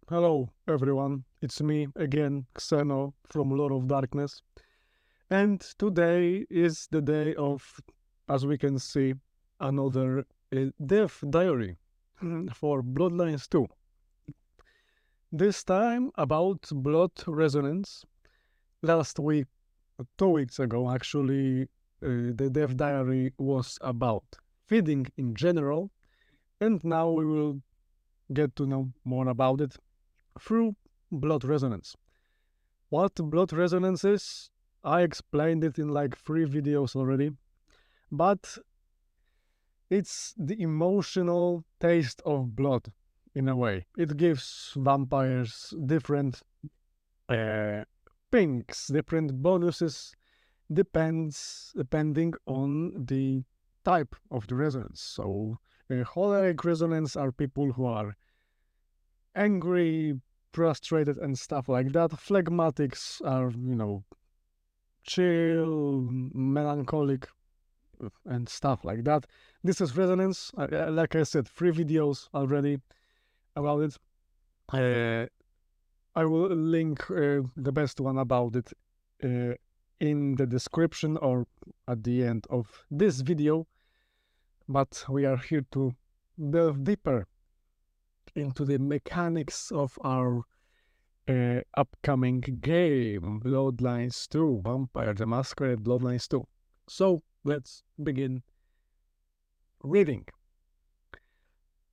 Hello everyone, it's me again, Xeno from Lord of Darkness. And today is the day of, as we can see, another death diary for Bloodlines 2. This time about blood resonance. Last week, 2 weeks ago actually, the death diary was about feeding in general, and now we will get to know more about it through blood resonance. What blood resonance is, I explained it in like 3 videos already, but it's the emotional taste of blood in a way. It gives vampires different things, different bonuses, depending on the type of the resonance. So, choleric resonance are people who are angry, frustrated, and stuff like that. Phlegmatics are, chill, melancholic, and stuff like that. This is resonance. Like I said, 3 videos already about it. I will link the best one about it in the description or at the end of this video. But we are here to delve deeper into the mechanics of our upcoming game, Bloodlines 2, Vampire the Masquerade Bloodlines 2. So let's begin reading.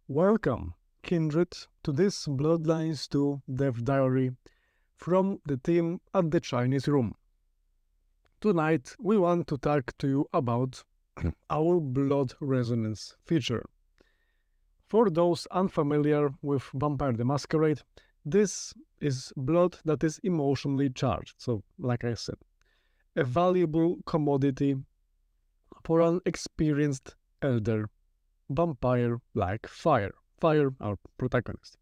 Welcome, kindred, to this Bloodlines 2 Death Diary from the team at the Chinese Room. Tonight we want to talk to you about our blood resonance feature. For those unfamiliar with Vampire the Masquerade, this is blood that is emotionally charged. So, like I said, a valuable commodity for an experienced elder vampire like Fire. Fire, our protagonist.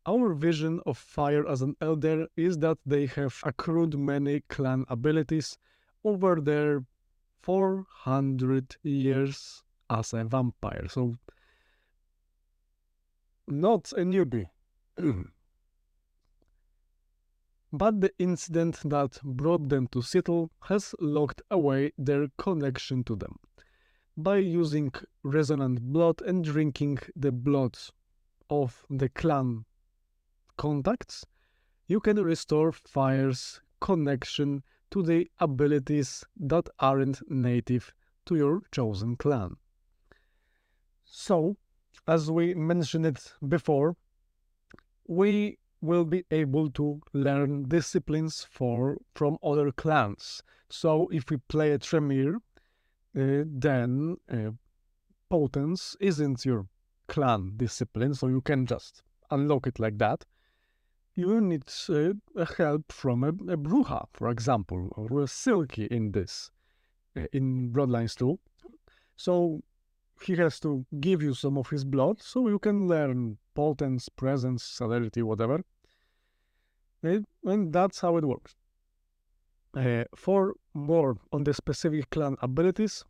Our vision of Fire as an elder is that they have accrued many clan abilities over their 400 years as a vampire. So, not a newbie. But the incident that brought them to Seattle has locked away their connection to them. By using resonant blood and drinking the blood of the clan contacts, you can restore Fire's connection to the abilities that aren't native to your chosen clan. So, as we mentioned it before, we will be able to learn disciplines from other clans. So if we play a Tremere, then Potence isn't your clan discipline, so you can just unlock it like that. You need help from a Bruja, for example, or a Silky in this, in Bloodlines 2. So he has to give you some of his blood, so you can learn Potence, Presence, Celerity, whatever. And that's how it works. For more on the specific clan abilities,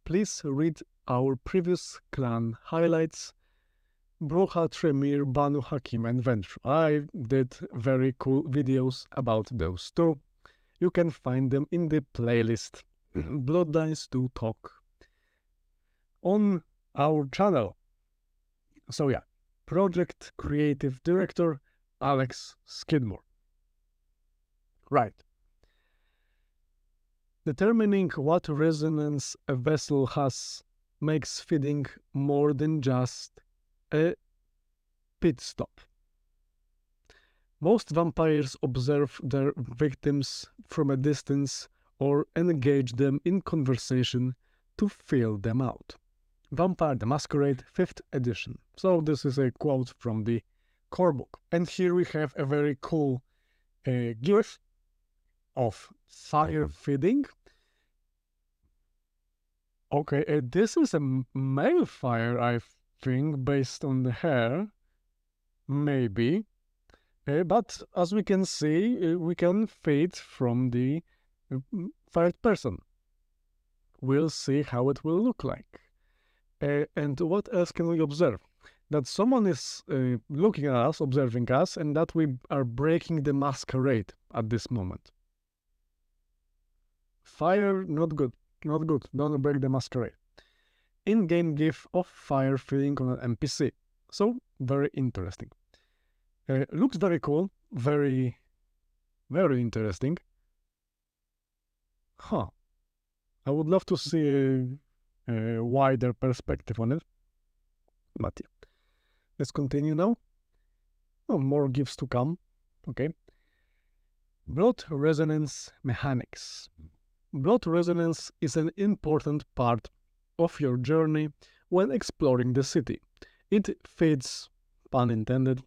please read our previous clan highlights, Bruja, Tremere, Banu, Hakim, and Ventrue. I did very cool videos about those too. You can find them in the playlist Bloodlines 2 Talk on our channel. So yeah, Project Creative Director Alex Skidmore. Right. Determining what resonance a vessel has makes feeding more than just a pit stop. Most vampires observe their victims from a distance or engage them in conversation to feel them out. Vampire the Masquerade 5th edition. So this is a quote from the core book. And here we have a very cool GIF of fire feeding. Okay, this is a male fire, I think, based on the hair. Maybe. But as we can see, we can feed from the fired person. We'll see how it will look like. And what else can we observe? that someone is looking at us, observing us, and that we are breaking the masquerade at this moment. Fire, not good, not good, don't break the masquerade. In-game GIF of fire filling on an NPC. So, very interesting. Looks very cool, very interesting. Huh. I would love to see a wider perspective on it. But yeah. Let's continue now. Oh, more GIFs to come. Okay. Blood resonance mechanics. Blood resonance is an important part of your journey when exploring the city. It fits, pun intended,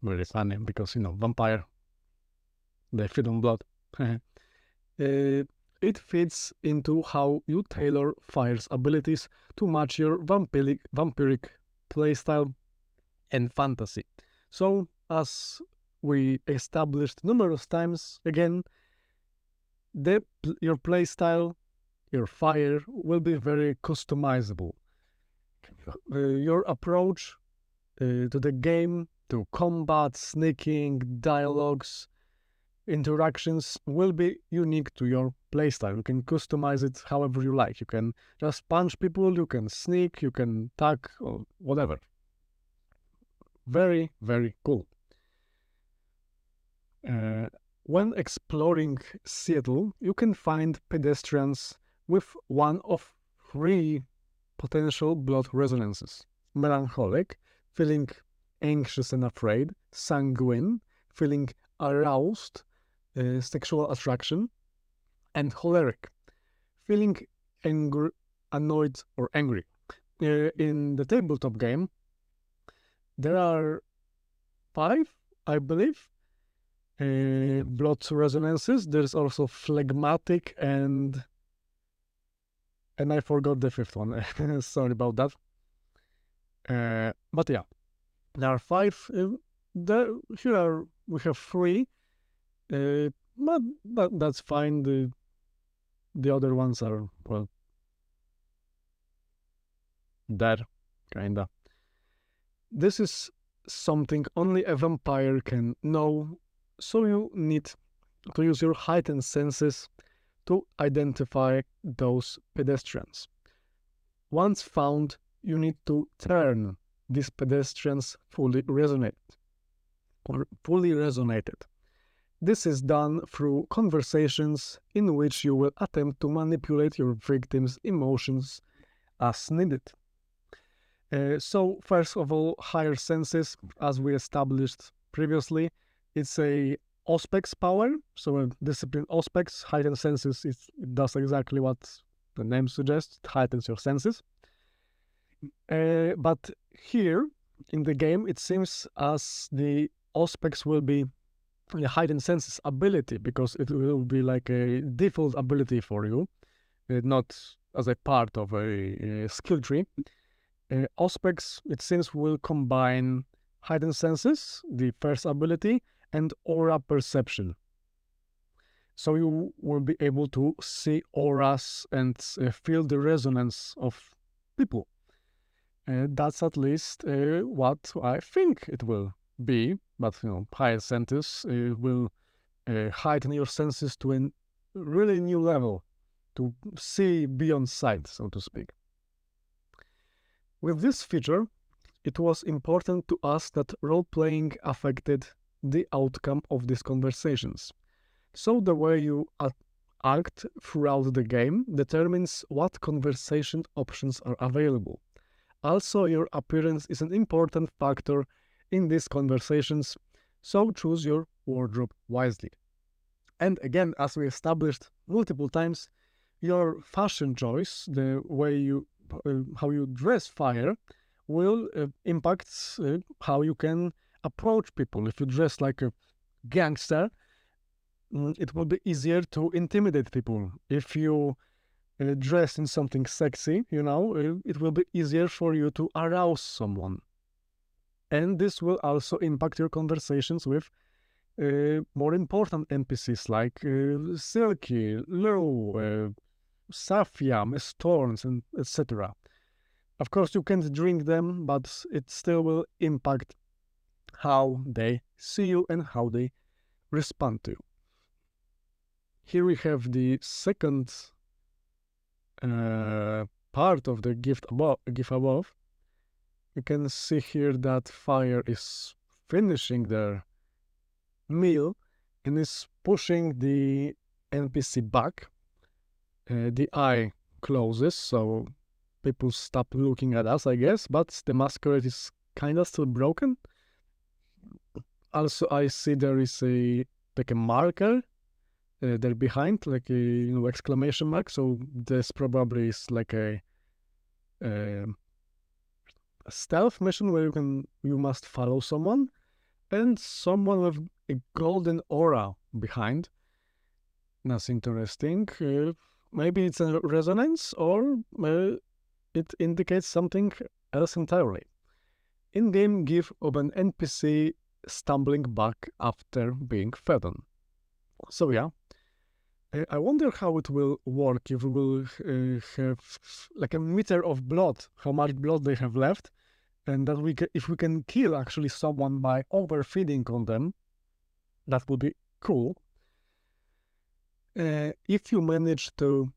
very funny because, vampire, they feed on blood. It fits into how you tailor Fire's abilities to match your vampiric playstyle and fantasy. So, as we established numerous times, again, your playstyle, your Fire, will be very customizable. Your approach to the game, to combat, sneaking, dialogues, interactions will be unique to your playstyle. You can customize it however you like. You can just punch people, you can sneak, you can tag, or whatever. Very, very cool. When exploring Seattle, you can find pedestrians with one of 3 potential blood resonances. Melancholic, feeling anxious and afraid. Sanguine, feeling aroused, sexual attraction. And choleric, feeling angry, annoyed, or angry. In the tabletop game, there are 5, I believe, blood resonances. There's also phlegmatic and I forgot the 5th one. Sorry about that. But yeah, there are 5. Here we have 3, but that's fine. The other ones are, well, there, kinda. This is something only a vampire can know, so you need to use your heightened senses to identify those pedestrians. Once found, you need to turn these pedestrians fully resonated. This is done through conversations in which you will attempt to manipulate your victim's emotions as needed. So first of all, higher senses, as we established previously, it's a Auspex power. So a discipline Auspex, heightened senses, it does exactly what the name suggests, it heightens your senses. But here in the game, it seems as the Auspex will be a heightened senses ability, because it will be like a default ability for you, not as a part of a skill tree. Auspex, it seems, will combine heightened senses, the first ability, and aura perception. So you will be able to see auras and feel the resonance of people. That's at least what I think it will be, but higher senses will heighten your senses to a really new level, to see beyond sight, so to speak. With this feature, it was important to us that role-playing affected the outcome of these conversations. So the way you act throughout the game determines what conversation options are available. Also, your appearance is an important factor in these conversations, so choose your wardrobe wisely. And again, as we established multiple times, your fashion choice, the way you how you dress Fire, will impact how you can approach people. If you dress like a gangster, it will be easier to intimidate people. If you dress in something sexy, it will be easier for you to arouse someone. And this will also impact your conversations with more important NPCs like Silky, Lou, Safia, Miss Thorns, and etc. Of course, you can't drink them, but it still will impact how they see you and how they respond to you. Here we have the second part of the gift above. You can see here that fire is finishing their meal and is pushing the NPC back. The eye closes, so people stop looking at us, I guess, but the masquerade is kinda still broken. Also, I see there is like a marker there behind, like a exclamation mark. So this probably is like a stealth mission where you must follow someone, and someone with a golden aura behind. That's interesting. Maybe it's a resonance, or it indicates something else entirely. In-game GIF of an NPC stumbling back after being fed on. So yeah, I wonder how it will work if we will have like a meter of blood, how much blood they have left, and that if we can kill actually someone by overfeeding on them, that would be cool. If you manage to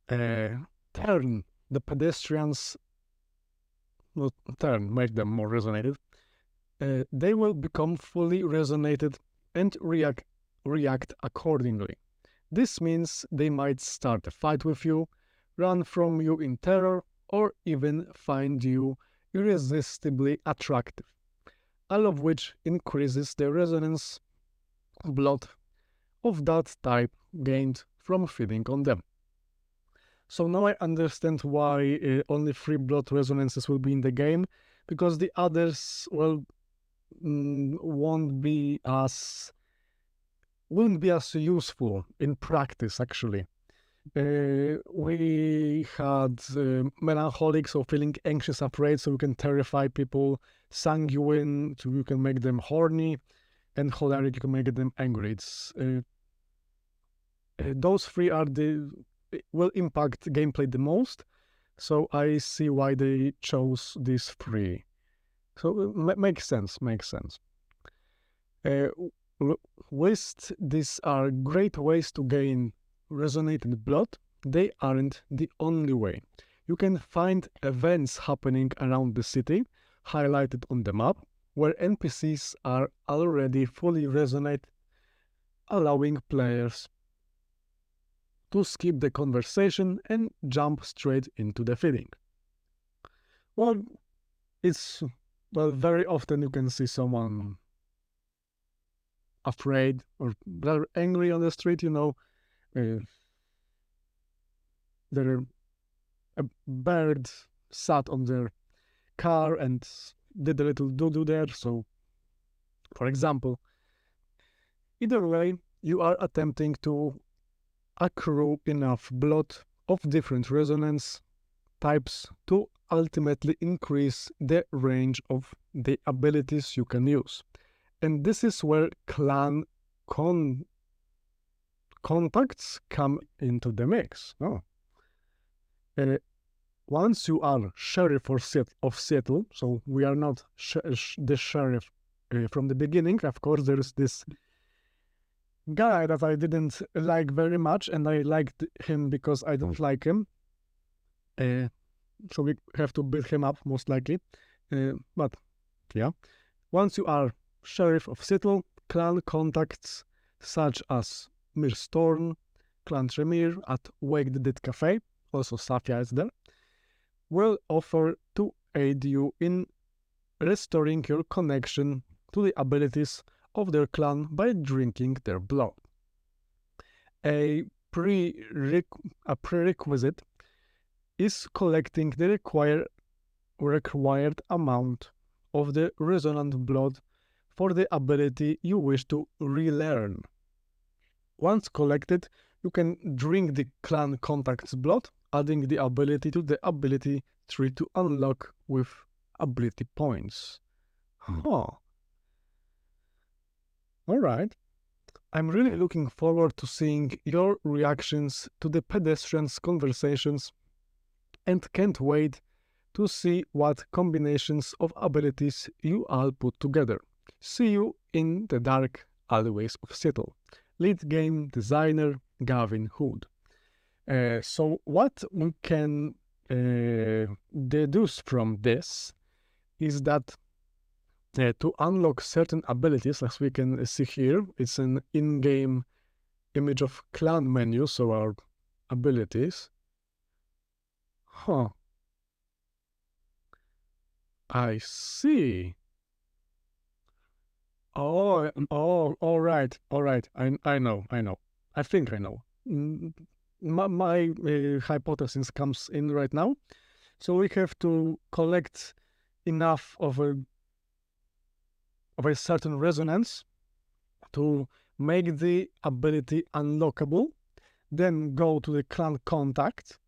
turn the pedestrians, make them more resonated, they will become fully resonated and react accordingly. This means they might start a fight with you, run from you in terror, or even find you irresistibly attractive, all of which increases the resonance blood of that type gained from feeding on them. So now I understand why only 3 blood resonances will be in the game, because the others, well, wouldn't be as useful in practice, actually. We had melancholic, so feeling anxious, afraid, so you can terrify people, sanguine, so you can make them horny, and choleric, you can make them angry. Those 3 will impact gameplay the most, so I see why they chose these 3. So makes sense. Whilst these are great ways to gain resonated blood, they aren't the only way. You can find events happening around the city, highlighted on the map, where NPCs are already fully resonate, allowing players to skip the conversation and jump straight into the feeding. Well, very often you can see someone afraid or rather angry on the street, a bird sat on their car and did a little doo-doo there. So, for example, either way, you are attempting to accrue enough blood of different resonance types to ultimately increase the range of the abilities you can use. And this is where clan contacts come into the mix. Once you are sheriff of Seattle, so we are not the sheriff from the beginning. Of course, there is this guy that I didn't like very much, and I liked him because I don't like him. So we have to beat him up, most likely. But yeah, once you are sheriff of Seattle, clan contacts such as Mir Storm, Clan Tremere at Wake the Dead Cafe, also Safia is there, will offer to aid you in restoring your connection to the abilities of their clan by drinking their blood. A prerequisite is collecting the required amount of the resonant blood for the ability you wish to relearn. Once collected, you can drink the clan contact's blood, adding the ability to the ability tree to unlock with ability points. Alright. I'm really looking forward to seeing your reactions to the pedestrians' conversations and can't wait to see what combinations of abilities you all put together. See you in the dark alleyways of Seattle. Lead game designer Gavin Hood. So what we can deduce from this is that to unlock certain abilities, as we can see here, it's an in-game image of clan menu, so our abilities. Huh. I see. Oh, all right. I know. I think I know. My hypothesis comes in right now. So we have to collect enough of a certain resonance to make the ability unlockable, then go to the clan contact,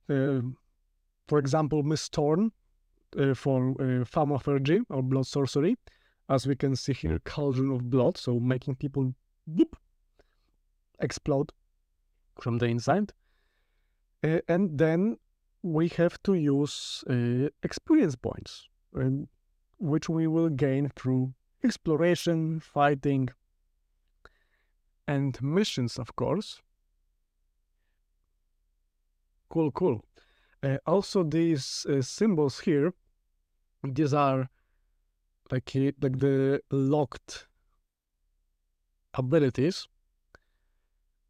for example, Miss Thorn for Thaumaturgy or Blood Sorcery, as we can see here, Cauldron of Blood, so making people whoop, explode from the inside. And then we have to use experience points, which we will gain through exploration, fighting, and missions, of course. Cool. Also, these symbols here, these are like the locked abilities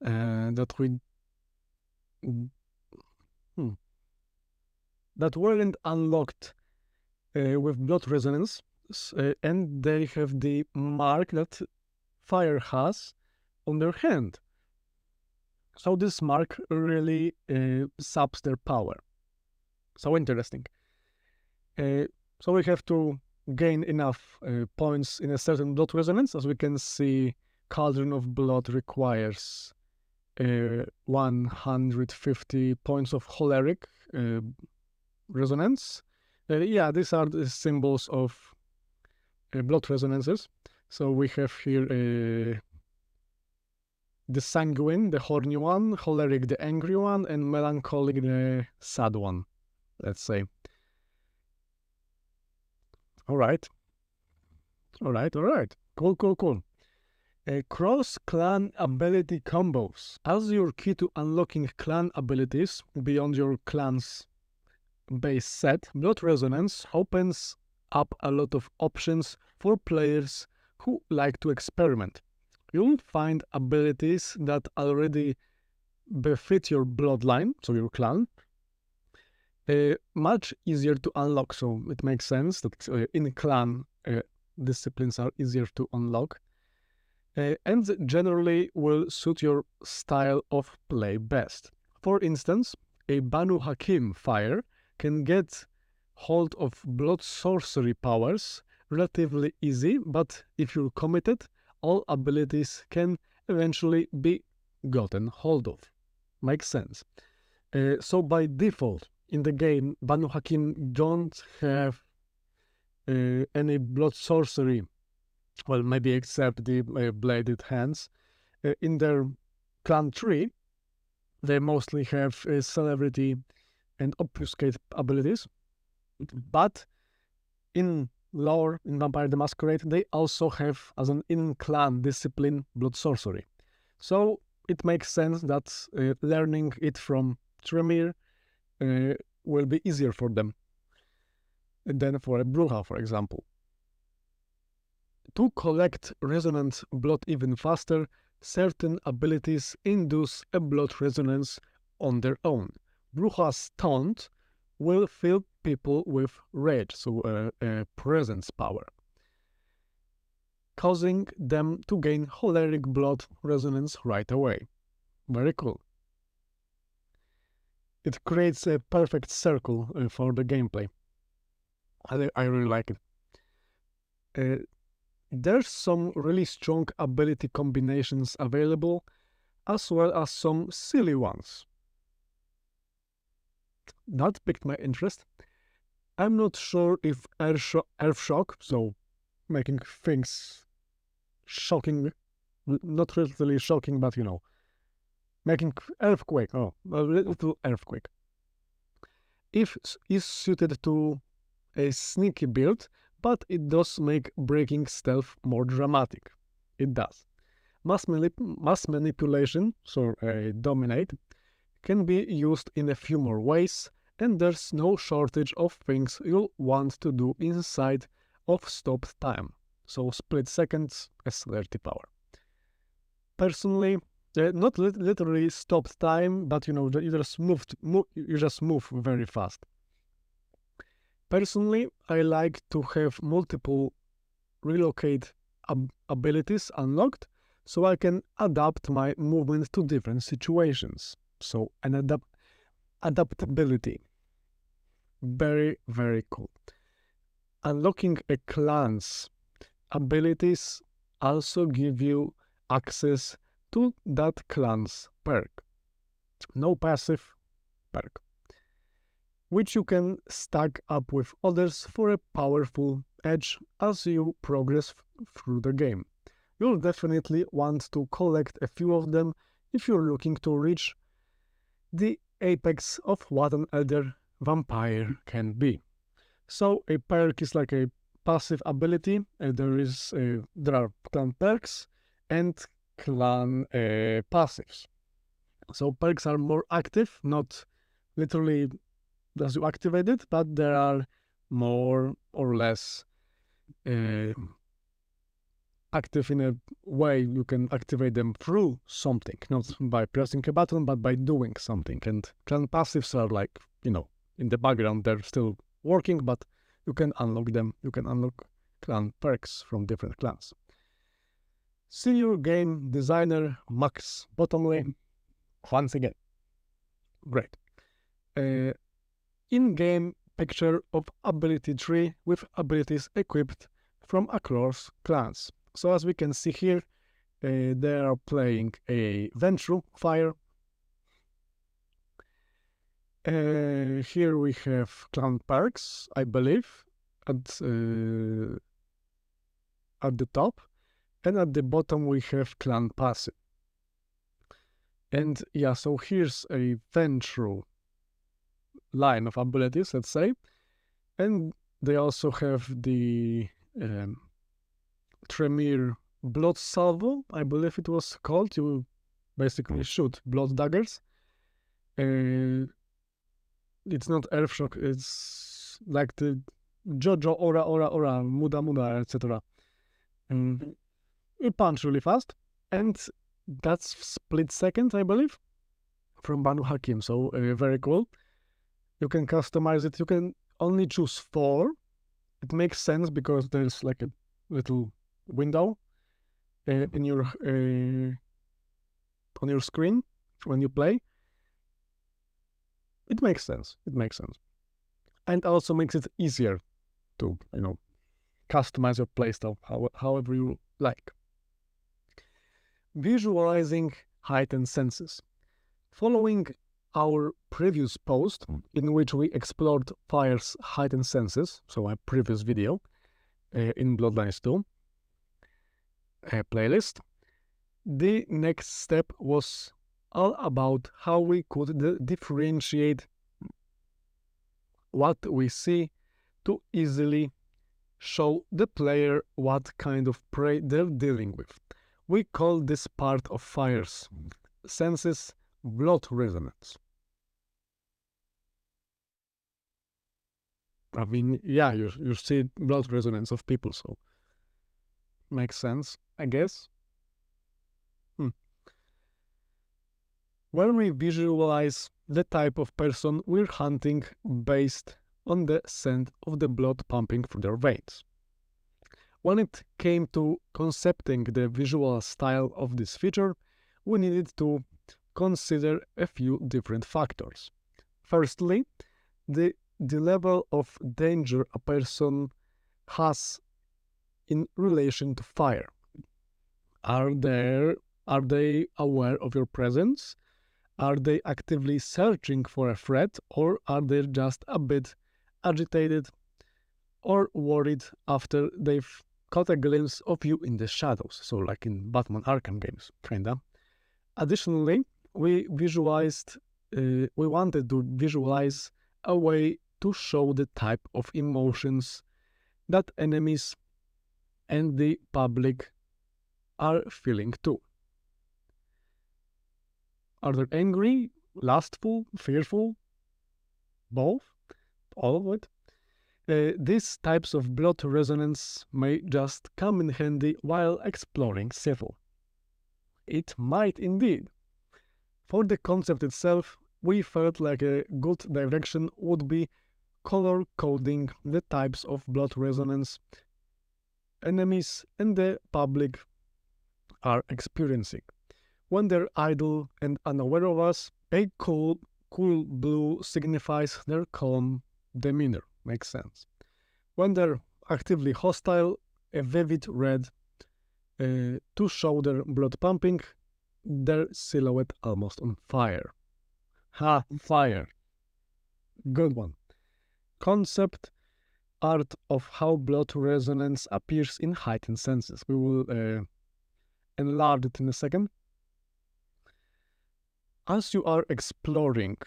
that we that weren't unlocked with blood resonance, and they have the mark that fire has on their hand. So this mark really saps their power. So interesting. So we have to gain enough points in a certain blood resonance. As we can see, Cauldron of Blood requires 150 points of choleric resonance. Yeah, these are the symbols of blood resonances. So we have here the sanguine, the horny one, choleric, the angry one, and melancholic, the sad one, let's say. All right. Cool. Cross-clan ability combos. As your key to unlocking clan abilities beyond your clan's base set, Blood Resonance opens up a lot of options for players who like to experiment. You'll find abilities that already befit your bloodline, so your clan, much easier to unlock. So it makes sense that in clan disciplines are easier to unlock, and generally will suit your style of play best. For instance, a Banu Hakim fire can get hold of blood sorcery powers relatively easy, but if you're committed, all abilities can eventually be gotten hold of. Makes sense. So by default, in the game, Banu Hakim don't have any blood sorcery, well, maybe except the bladed hands. In their clan tree, they mostly have celebrity and obfuscate abilities, but in lore, in Vampire the Masquerade, they also have, as an in-clan discipline, blood sorcery. So it makes sense that learning it from Tremere will be easier for them than for a Bruja, for example. To collect resonant blood even faster, certain abilities induce a blood resonance on their own. Bruja's taunt will fill people with rage, so presence power, causing them to gain choleric blood resonance right away. Very cool. It creates a perfect circle for the gameplay. I really like it. There's some really strong ability combinations available, as well as some silly ones. That piqued my interest. I'm not sure if Earth Shock, so making things shocking, not really shocking, but making earthquake, a little earthquake, is suited to a sneaky build, but it does make breaking stealth more dramatic. It does. Mass manipulation, so dominate, can be used in a few more ways, and there's no shortage of things you'll want to do inside of stopped time. So split seconds, SLRT power. Personally, not literally stopped time, but you just move very fast. Personally, I like to have multiple relocate abilities unlocked, so I can adapt my movement to different situations. So an adaptability. Very, very cool. Unlocking a clan's abilities also give you access to that clan's perk. No passive perk, which you can stack up with others for a powerful edge as you progress through the game. You'll definitely want to collect a few of them if you're looking to reach the apex of what an elder vampire can be. So a perk is like a passive ability. There are clan perks and clan passives. So perks are more active, not literally as you activate it, but there are more or less active in a way you can activate them through something, not by pressing a button, but by doing something. And clan passives are like, in the background, they're still working, but you can unlock them. You can unlock clan perks from different clans. Senior game designer Max Bottomley, once again. Great. In-game picture of ability tree with abilities equipped from across clans. So as we can see here, they are playing a Ventrue fire. Here we have clan perks, I believe, at the top, and at the bottom we have clan passive. And yeah, so here's a Ventrue line of abilities, let's say, and they also have the Tremere Blood Salvo, I believe it was called. You basically shoot blood daggers. It's not Earthshock, it's like the Jojo, Ora, Muda, etc. You punch really fast, and that's split second, I believe, from Banu Hakim, so very cool. You can customize it. You can only choose 4. It makes sense because there's like a little window in your on your screen when you play. It makes sense. And also makes it easier to customize your playstyle however you like. Visualizing heightened senses. Following our previous post in which we explored fire's heightened senses, so my previous video in Bloodlines 2 playlist, the next step was all about how we could differentiate what we see to easily show the player what kind of prey they're dealing with. We call this part of fire's senses blood resonance. I mean, yeah, you see blood resonance of people, so makes sense, I guess. When we visualize the type of person we're hunting based on the scent of the blood pumping through their veins. When it came to concepting the visual style of this feature, we needed to consider a few different factors. Firstly, the level of danger a person has in relation to fire. Are they aware of your presence? Are they actively searching for a threat, or are they just a bit agitated or worried after they've caught a glimpse of you in the shadows? So like in Batman Arkham games, kinda. Additionally, we wanted to visualize a way to show the type of emotions that enemies and the public are feeling too. Are they angry, lustful, fearful? Both? All of it? These types of blood resonance may just come in handy while exploring Seattle. It might indeed. For the concept itself, we felt like a good direction would be color coding the types of blood resonance enemies and the public are experiencing. When they're idle and unaware of us, a cool blue signifies their calm demeanor. Makes sense. When they're actively hostile, a vivid red to show their blood pumping, their silhouette almost on fire. Ha, fire. Good one. Concept art of how blood resonance appears in heightened senses. We will enlarge it in a second. As you are exploring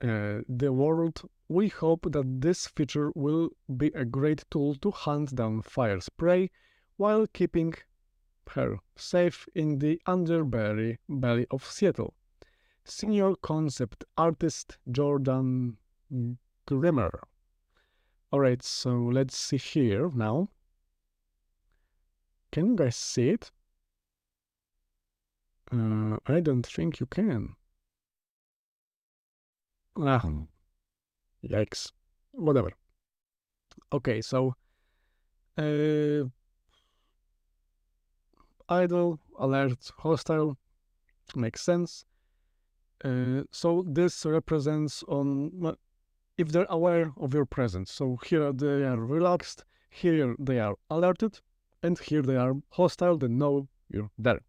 the world, we hope that this feature will be a great tool to hunt down fire spray while keeping her safe in the underbelly of Seattle. Senior concept artist Jordan Grimmer. Alright, so let's see here now. Can you guys see it? I don't think you can. Yikes. Whatever. Okay, so idle, alert, hostile makes sense. So this represents on if they're aware of your presence. So here they are relaxed, here they are alerted, and here they are hostile, they know you're there.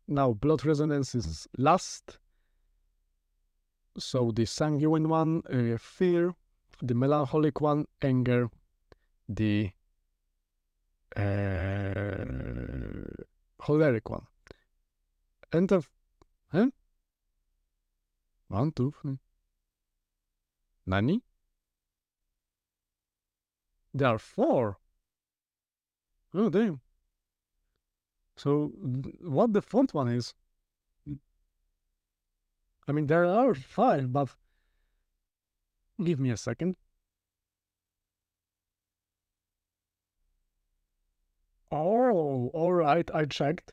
Now blood resonance is lust. So the sanguine one, fear, the melancholic one, anger, the choleric one. And the... Huh? 1, 2, 3. Nani? There are 4. Oh, damn. So, what the 4th one is? I mean, there are 5, but... Give me a second. Oh, alright, I checked.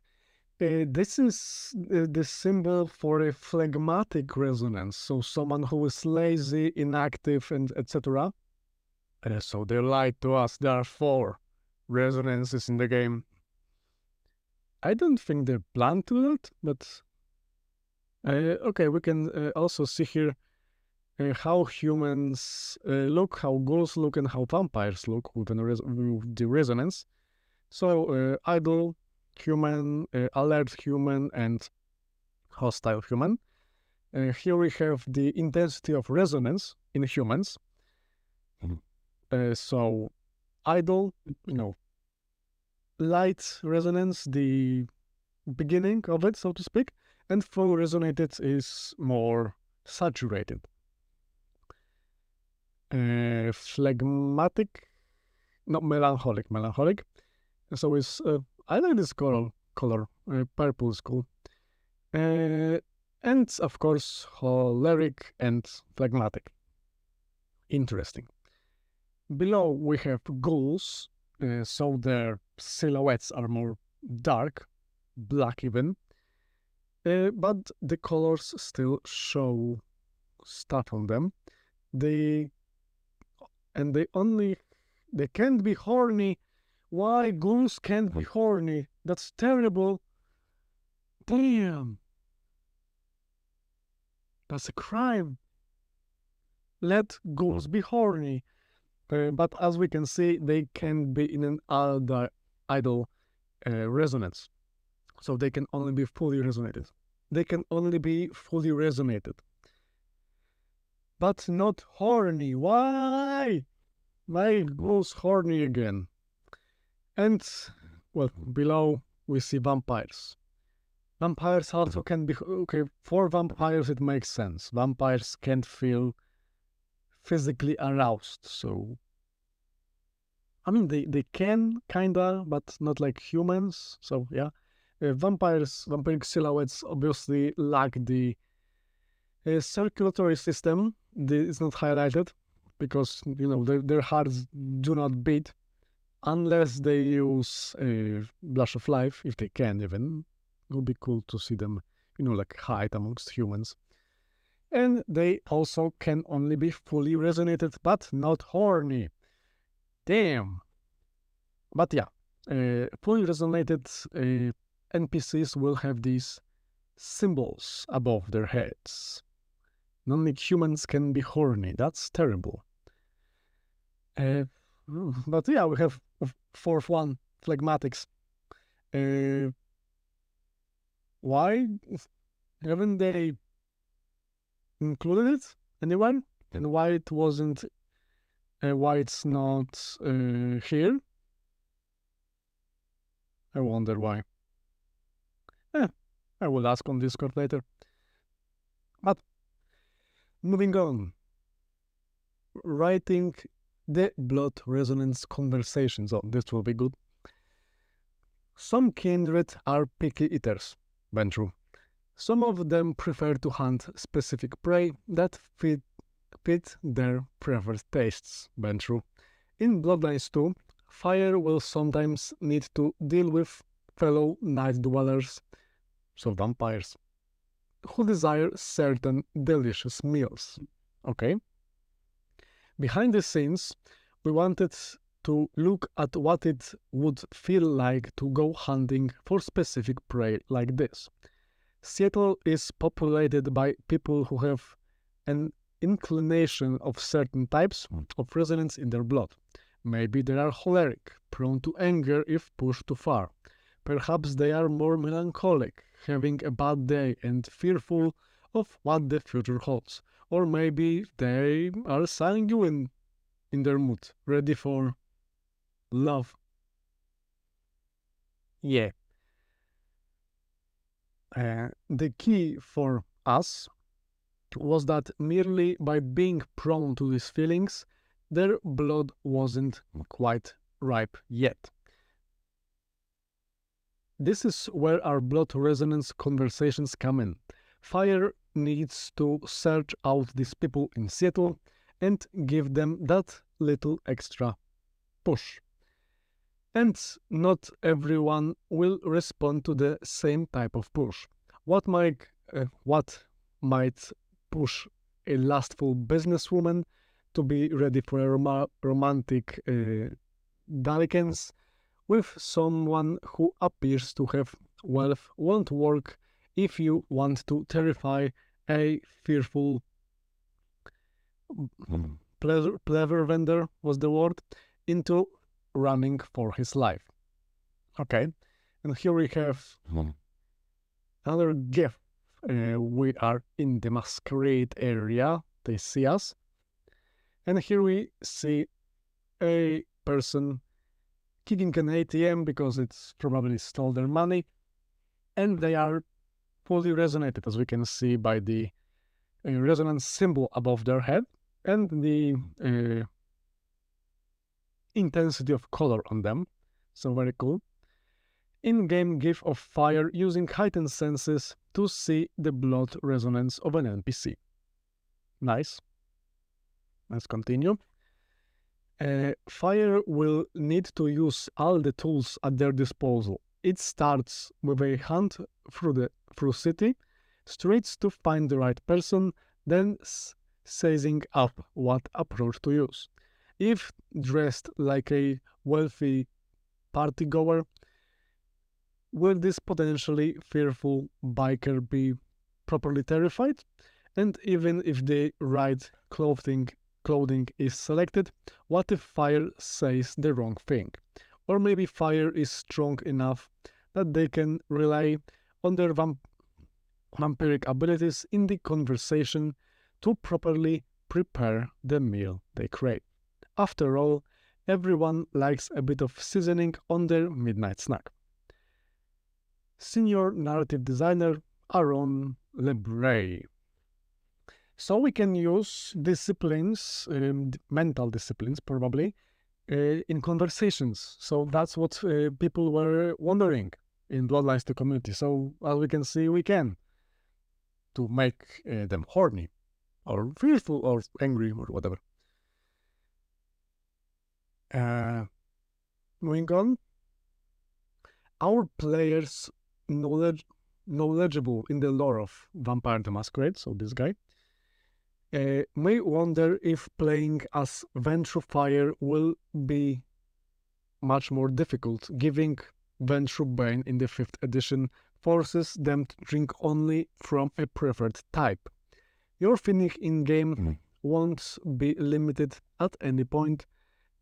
This is the symbol for a phlegmatic resonance, so someone who is lazy, inactive, and etc. So they lied to us. There are 4 resonances in the game. I don't think they plan to that, but okay, we can also see here how humans look, how ghouls look, and how vampires look with the resonance. So idle human, alert human, and hostile human. Here we have the intensity of resonance in humans. So idle, light resonance, the beginning of it, so to speak, and full resonated is more saturated. Phlegmatic, not melancholic. So it's I like this color. Purple is cool. And of course, choleric and phlegmatic. Interesting. Below we have ghouls, so their silhouettes are more dark, black even, but the colors still show stuff on them. They can't be horny. Why ghouls can't be horny? That's terrible. Damn. That's a crime. Let ghouls be horny. But as we can see, they can be in an idle resonance. So they can only be fully resonated. But not horny. Why? Why ghouls horny again? And, well, below we see vampires. Vampires also can be... Okay, for vampires it makes sense. Vampires can't feel physically aroused, so... I mean, they can, kinda, but not like humans, so yeah. Vampiric silhouettes obviously lack the circulatory system. It's not highlighted, because, you know, their hearts do not beat unless they use a Blush of Life, if they can even. It would be cool to see them, you know, like hide amongst humans. And they also can only be fully resonated, but not horny. Damn. But yeah, fully resonated NPCs will have these symbols above their heads. Only humans can be horny. That's terrible. But yeah, we have a fourth one, phlegmatics. Why haven't they included it? Anyone? And why it wasn't? Why it's not here? I wonder why. I will ask on Discord later. But moving on. Writing the blood resonance conversations. Oh, this will be good. Some kindred are picky eaters, Ventrue. Some of them prefer to hunt specific prey that fit their preferred tastes, Ventrue. In Bloodlines 2, fire will sometimes need to deal with fellow night dwellers, so vampires, who desire certain delicious meals. Okay? Behind the scenes, we wanted to look at what it would feel like to go hunting for specific prey like this. Seattle is populated by people who have an inclination of certain types of resonance in their blood. Maybe they are choleric, prone to anger if pushed too far. Perhaps they are more melancholic, having a bad day and fearful of what the future holds. Or maybe they are sanguine in their mood, ready for love. Yeah. The key for us was that merely by being prone to these feelings, their blood wasn't quite ripe yet. This is where our blood resonance conversations come in. Fire needs to search out these people in Seattle and give them that little extra push. And not everyone will respond to the same type of push. What might push a lustful businesswoman to be ready for a romantic dalliance with someone who appears to have wealth won't work if you want to terrify a fearful pleasure vendor, was the word, into running for his life. Okay, and here we have another gift. We are in the masquerade area. They see us. And here we see a person kicking an ATM because it's probably stole their money. And they are fully resonated, as we can see by the resonance symbol above their head and the intensity of color on them. So very cool. In-game GIF of fire using heightened senses to see the blood resonance of an NPC. Nice. Let's continue. Fire will need to use all the tools at their disposal. It starts with a hunt through city, streets to find the right person, then sizing up what approach to use. If dressed like a wealthy partygoer, will this potentially fearful biker be properly terrified? And even if the right clothing is selected, what if fire says the wrong thing? Or maybe fire is strong enough that they can rely on their vampiric abilities in the conversation to properly prepare the meal they crave. After all, everyone likes a bit of seasoning on their midnight snack. Senior Narrative Designer Aaron Lebray. So we can use disciplines, mental disciplines probably, in conversations. So that's what people were wondering in Bloodlines 2 community. So as we can see, we can to make them horny or fearful or angry or whatever. Moving on, our players knowledgeable in the lore of Vampire the Masquerade, so this guy, may wonder if playing as Ventrue Fire will be much more difficult, giving Ventrue Bane in the 5th edition forces them to drink only from a preferred type. Your finish in-game won't be limited at any point.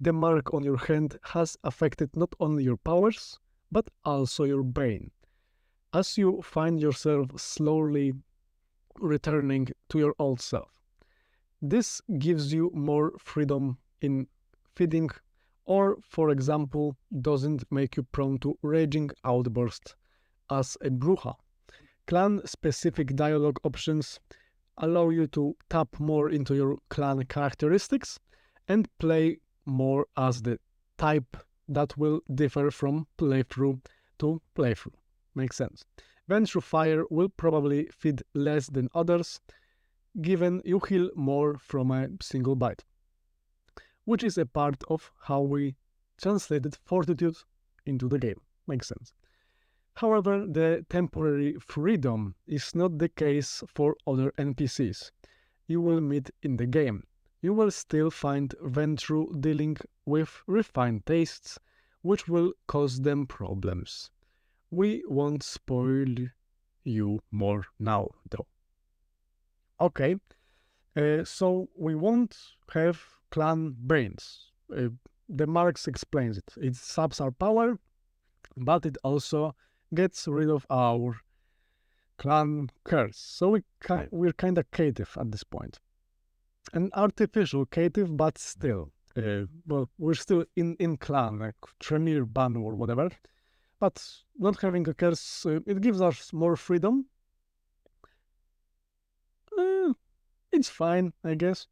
The mark on your hand has affected not only your powers, but also your Bane. As you find yourself slowly returning to your old self. This gives you more freedom in feeding, or, for example, doesn't make you prone to raging outbursts as a Bruja. Clan-specific dialogue options allow you to tap more into your clan characteristics and play more as the type that will differ from playthrough to playthrough. Makes sense. Ventrue Fire will probably feed less than others, given you heal more from a single bite, which is a part of how we translated Fortitude into the game. Makes sense. However, the temporary freedom is not the case for other NPCs you will meet in the game. You will still find Ventrue dealing with refined tastes, which will cause them problems. We won't spoil you more now, though. Okay, so we won't have clan brains. The Marx explains it. It saps our power, but it also gets rid of our clan curse. So we're kind of cative at this point. An artificial cative, but still. Well, we're still in clan, like Tremere ban or whatever. But not having a curse, it gives us more freedom. It's fine, I guess.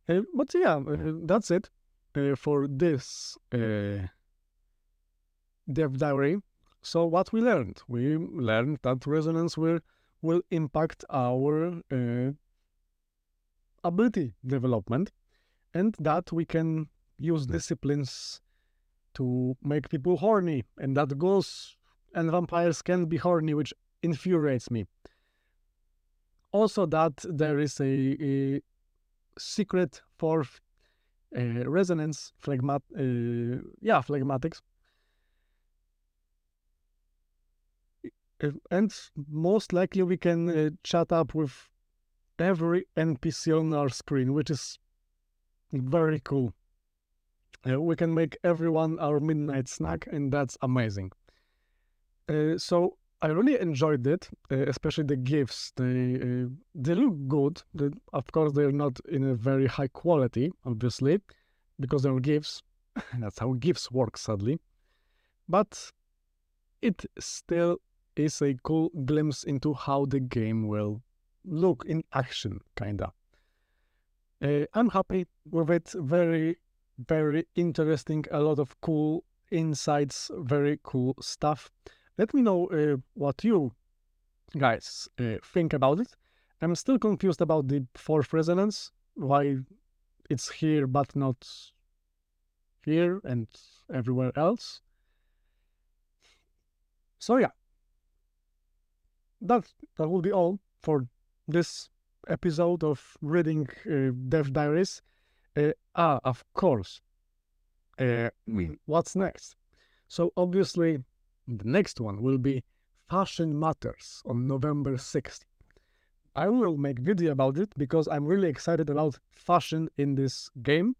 But yeah, that's it for this Dev Diary. So what we learned? We learned that resonance will impact our ability development, and that we can use disciplines to make people horny, and that ghosts and vampires can be horny, which infuriates me. Also that there is a secret for resonance, phlegmatics. And most likely we can chat up with every NPC on our screen, which is very cool. We can make everyone our midnight snack, and that's amazing. So I really enjoyed it, especially the GIFs. They look good. Of course, they're not in a very high quality, obviously, because they're GIFs. That's how GIFs work, sadly. But it still is a cool glimpse into how the game will look in action, kinda. I'm happy with it. Very, very interesting. A lot of cool insights, very cool stuff. Let me know what you guys think about it. I'm still confused about the 4th resonance, why it's here but not here and everywhere else. So yeah, that will be all for this episode of reading Dev Diaries. Of course, what's next? So obviously, the next one will be Fashion Matters on November 6th. I will make video about it because I'm really excited about fashion in this game.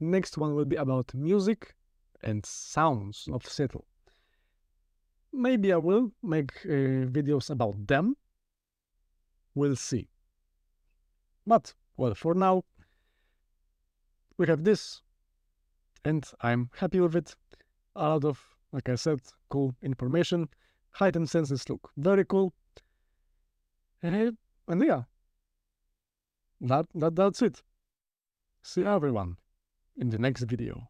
Next one will be about music and sounds of Seattle. Maybe I will make videos about them. We'll see. But, well, for now, we have this, and I'm happy with it. A lot of, like I said, cool information. heightened senses look very cool. And yeah, that's it. See everyone in the next video.